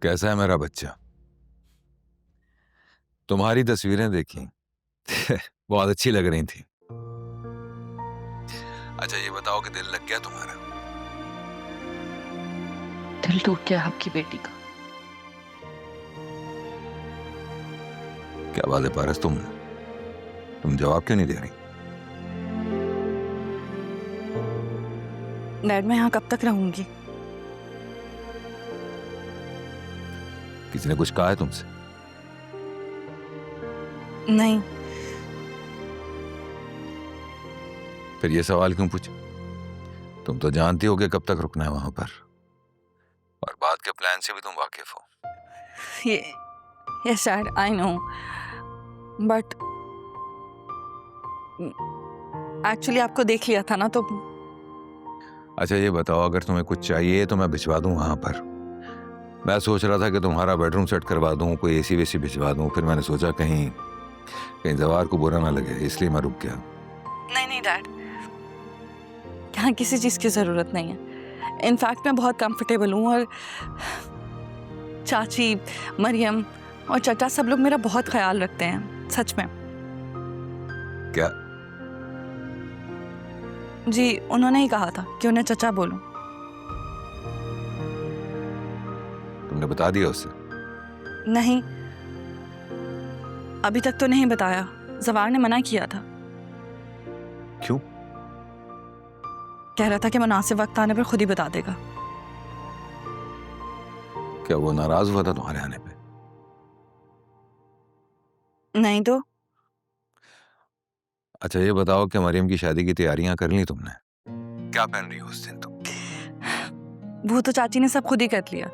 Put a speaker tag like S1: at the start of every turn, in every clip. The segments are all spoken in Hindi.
S1: कैसा है मेरा बच्चा? तुम्हारी तस्वीरें देखी बहुत अच्छी लग रही थी। अच्छा ये बताओ कि दिल लग गया तुम्हारा?
S2: दिल टूट गया आपकी बेटी का।
S1: क्या बात है पारस, तुम जवाब क्यों नहीं दे रही?
S2: डैड मैं यहाँ कब तक रहूंगी?
S1: किसी ने कुछ कहा है तुमसे?
S2: नहीं।
S1: फिर ये सवाल क्यों पूछे? तुम तो जानती हो कि कब तक रुकना है वहां पर, और बाद के प्लान से भी तुम वाकिफ हो।
S2: ये yes dad I know, but actually आपको देख लिया था ना तो।
S1: अच्छा ये बताओ, अगर तुम्हें कुछ चाहिए तो मैं भिजवा दूं वहां पर। मैं सोच रहा था कि तुम्हारा बेडरूम सेट करवा दूं, कोई एसी वेसी भिजवा दूं, फिर मैंने सोचा कहीं जवार को बुरा ना लगे, इसलिए मैं रुक गया।
S2: नहीं नहीं डैड, यहाँ किसी चीज़ की ज़रूरत नहीं है। इनफैक्ट मैं बहुत कंफर्टेबल हूँ, और चाची, मरियम और चचा सब लोग मेरा बहुत ख्याल रखते हैं, सच में।
S1: क्या?
S2: जी उन्होंने ही कहा था कि उन्हें चचा बोलूं।
S1: तुमने बता दिया उससे?
S2: नहीं, अभी तक तो नहीं बताया। जवार ने मना किया था।
S1: क्यों?
S2: कह रहा था कि मुनासिब वक्त आने पर खुद ही बता देगा।
S1: क्या वो नाराज हुआ था तुम्हारे आने पे?
S2: नहीं तो।
S1: अच्छा ये बताओ कि मरियम की शादी की तैयारियां कर ली तुमने? क्या पहन रही हो उस दिन तुम?
S2: वो तो चाची ने सब खुद ही कर लिया।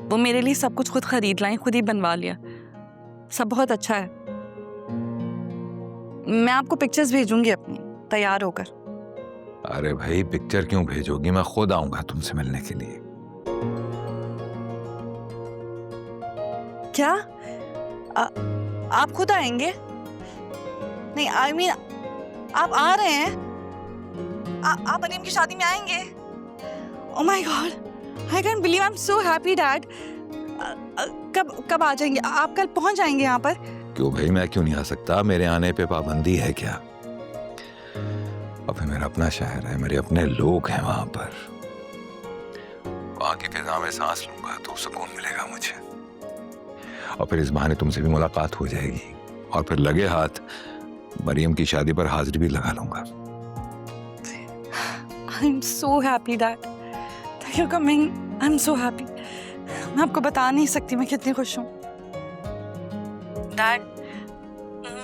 S2: वो मेरे लिए सब कुछ खुद खरीद लाई, खुद ही बनवा लिया। सब बहुत अच्छा है। मैं आपको पिक्चर्स भेजूंगी अपनी, तैयार होकर।
S1: अरे भाई पिक्चर क्यों भेजोगी, मैं खुद आऊंगा तुमसे मिलने के लिए।
S2: क्या आप खुद आएंगे? नहीं आई मीन आप आ रहे हैं? आप मरियम की शादी में आएंगे? Oh my God, I can't believe, I am so happy dad. कब आ जाएंगे आप? कल पहुंच जाएंगे यहाँ पर?
S1: क्यों भाई, मैं क्यों नहीं आ सकता? मेरे आने पे पाबंदी है क्या? और फिर मेरा अपना शहर है, मेरे अपने लोग हैं वहां पर। वहां की फिजा में सांस लूंगा तो सुकून मिलेगा मुझे, और फिर इस बहाने तुमसे भी मुलाकात हो जाएगी, और फिर लगे हाथ मरियम की शादी पर हाजिरी भी लगा लूंगा।
S2: I am so happy dad, thank you coming. I am so happy, मैं आपको बता नहीं सकती मैं कितनी खुश हूँ। डैड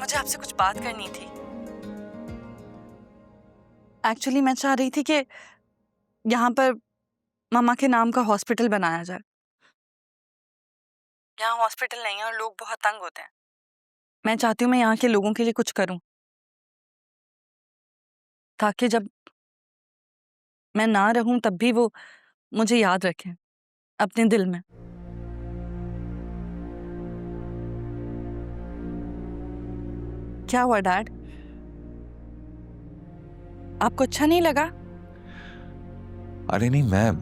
S2: मुझे आपसे कुछ बात करनी थी। एक्चुअली मैं चाह रही थी कि यहाँ पर मामा के नाम का हॉस्पिटल बनाया जाए। यहाँ हॉस्पिटल नहीं है और लोग बहुत तंग होते हैं। मैं चाहती हूँ मैं यहाँ के लोगों के लिए कुछ करूँ, ताकि जब मैं ना रहूं तब भी वो मुझे याद रखें अपने दिल में। क्या हुआ डैड, आपको अच्छा नहीं लगा?
S1: अरे नहीं, मैं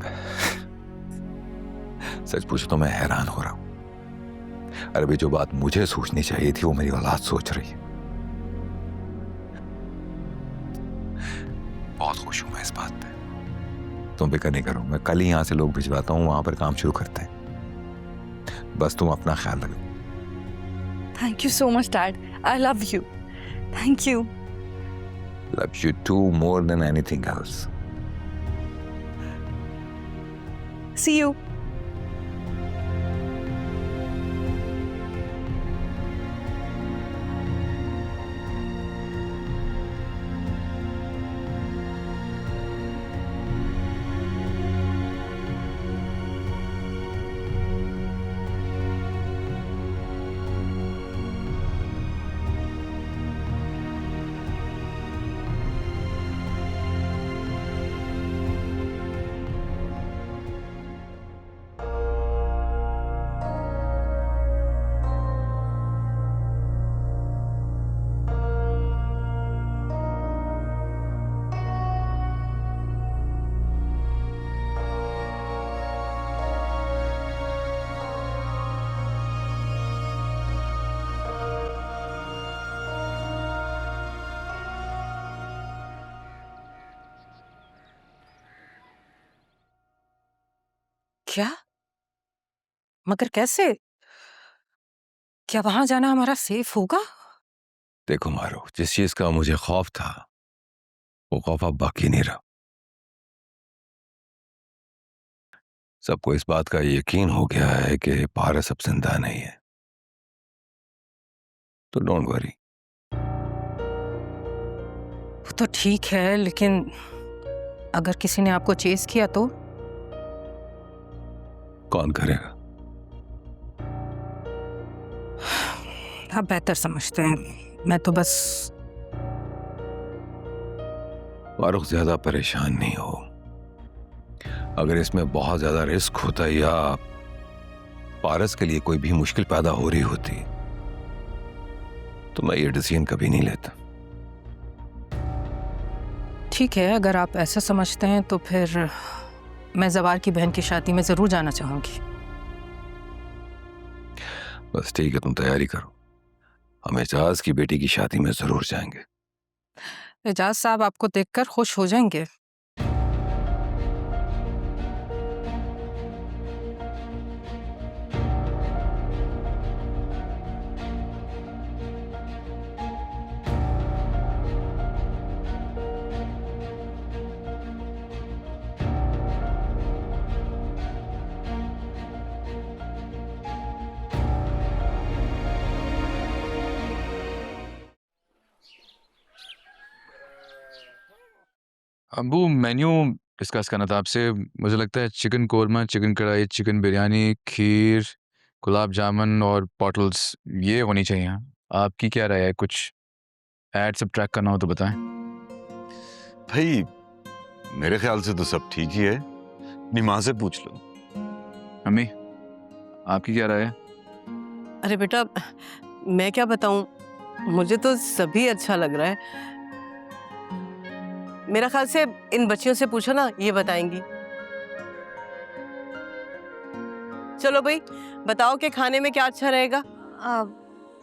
S1: सच पूछो तो मैं हैरान हो रहा हूं। अरे भाई जो बात मुझे सोचनी चाहिए थी वो मेरी औलाद सोच रही है। बहुत खुश हूं मैं इस बात पे। तुम फिक्र नहीं करो, मैं कल ही यहां से लोग भिजवाता हूं, वहां पर काम शुरू करते हैं। बस तुम अपना ख्याल रखो।
S2: Thank you so much dad, I love you. Thank you.
S1: Love you too, more than anything else.
S2: See you.
S3: क्या? मगर कैसे? क्या वहां जाना हमारा सेफ होगा?
S1: देखो मारो, जिस चीज का मुझे खौफ था वो खौफ अब बाकी नहीं रहा। सबको इस बात का यकीन हो गया है कि पारस अब जिंदा नहीं है, तो डोंट वरी।
S3: वो तो ठीक है, लेकिन अगर किसी ने आपको चेस किया तो?
S1: कौन करेगा?
S3: आप बेहतर समझते हैं, मैं तो बस।
S1: फारूक, ज्यादा परेशान नहीं हो। अगर इसमें बहुत ज्यादा रिस्क होता या पारस के लिए कोई भी मुश्किल पैदा हो रही होती तो मैं ये डिसीजन कभी नहीं लेता।
S3: ठीक है, अगर आप ऐसा समझते हैं तो फिर मैं जवार की बहन की शादी में जरूर जाना चाहूंगी।
S1: बस ठीक है, तुम तैयारी करो, हम एजाज की बेटी की शादी में जरूर जाएंगे।
S3: एजाज साहब आपको देखकर खुश हो जाएंगे।
S4: अबू, मेन्यू डिस्कस करना था आपसे। मुझे लगता है चिकन कोरमा, चिकन कढ़ाई, चिकन बिरयानी, खीर, गुलाब जामुन और पॉटल्स ये होनी चाहिए। आपकी क्या राय है? कुछ ऐड सब ट्रैक करना हो तो बताएं।
S5: भाई मेरे ख्याल से तो सब ठीक ही है, अपनी माँ से पूछ लो।
S4: मम्मी, आपकी क्या राय है?
S6: अरे बेटा, मैं क्या बताऊं, मुझे तो सभी अच्छा लग रहा है। मेरा ख्याल से इन बच्चियों से पूछो ना, ये बताएंगी। चलो भाई, बताओ कि खाने में क्या अच्छा रहेगा।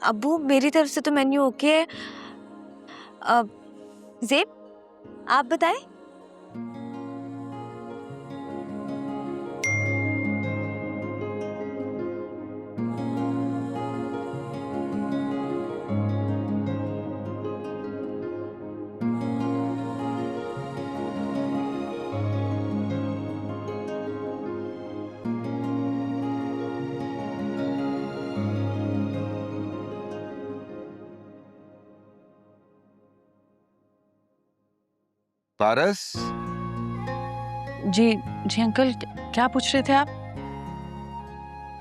S7: अब्बू, मेरी तरफ से तो मेन्यू ओके है। ज़ेब, आप बताएं।
S5: पारस,
S2: जी जी अंकल, क्या पूछ रहे थे आप?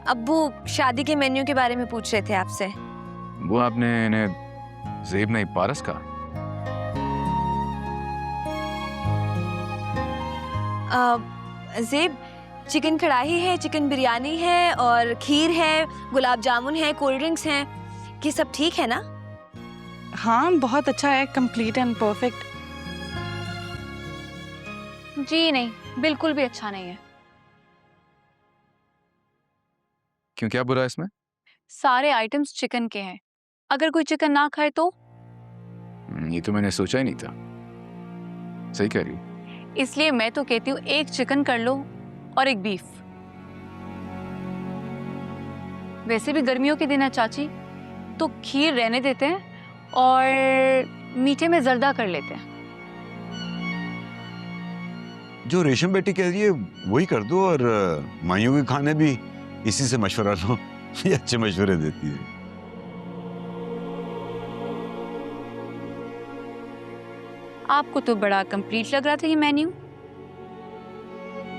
S7: अब्बू शादी के मेन्यू के बारे में पूछ रहे थे आपसे।
S4: वो आपने इन्हें ज़ेब नहीं पारस का?
S7: ज़ेब, चिकन कढ़ाई है, चिकन बिरयानी है और खीर है, गुलाब जामुन है, कोल्ड ड्रिंक्स हैं। ये सब ठीक है ना?
S2: हाँ, बहुत अच्छा है, कंप्लीट एंड परफेक्ट।
S8: जी नहीं, बिल्कुल भी अच्छा नहीं है।
S4: क्यों, क्या बुरा है इसमें?
S8: सारे आइटम्स चिकन के हैं। अगर कोई चिकन ना खाए तो?
S4: ये तो मैंने सोचा ही नहीं था। सही कह रही हो।
S8: इसलिए मैं तो कहती हूँ एक चिकन कर लो और एक बीफ। वैसे भी गर्मियों के दिन है चाची, तो खीर रहने देते हैं और मीठे में जर्दा कर लेते हैं।
S5: जो रेशम बेटी कह रही है वही कर दो, और माइयों के खाने भी इसी से मशवरा लो, ये अच्छे मशवरे देती है।
S8: आपको तो बड़ा कंप्लीट लग रहा था ये मेन्यू।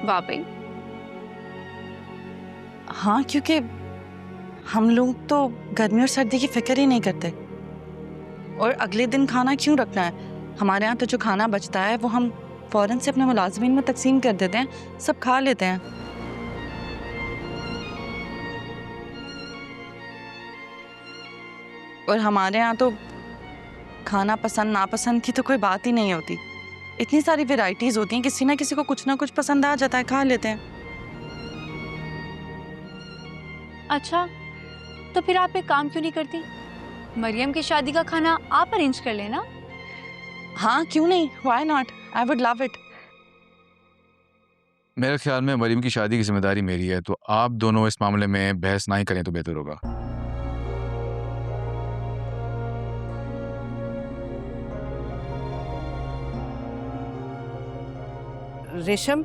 S8: वाकई।
S2: हाँ, क्योंकि हम लोग तो गर्मी और सर्दी की फिक्र ही नहीं करते। और अगले दिन खाना क्यों रखना है? हमारे यहाँ तो जो खाना बचता है वो हम फौरन से अपने मुलाजमीन में तकसीम कर देते हैं, सब खा लेते हैं। और हमारे यहाँ तो खाना पसंद नापसंद की तो कोई बात ही नहीं होती। इतनी सारी वैरायटीज होती हैं, किसी ना किसी को कुछ ना कुछ पसंद आ जाता है, खा लेते हैं।
S8: अच्छा, तो फिर आप एक काम क्यों नहीं करती? मरियम की शादी का खाना आप अरेंज कर लेना।
S2: हाँ, क्यों नहीं, why not, I would love it.
S4: मेरे ख्याल में मरीम की शादी की जिम्मेदारी मेरी है, तो आप दोनों इस मामले में बहस ना ही करें तो बेहतर होगा।
S6: रेशम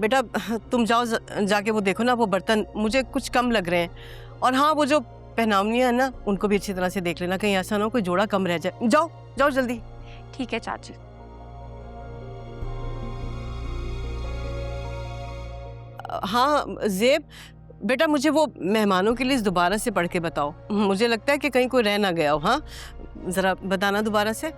S6: बेटा, तुम जाओ जाके वो देखो ना, वो बर्तन मुझे कुछ कम लग रहे हैं। और हाँ, वो जो पहनावनियां है ना, उनको भी अच्छी तरह से देख लेना, कहीं ऐसा ना हो कोई जोड़ा कम रह जाए। जाओ जाओ जल्दी।
S8: ठीक है चाची।
S6: हाँ जेब बेटा, मुझे वो मेहमानों की लिस्ट दोबारा से पढ़ के बताओ। मुझे लगता है कि कहीं कोई रह ना गया हो। हाँ, जरा बताना दोबारा से।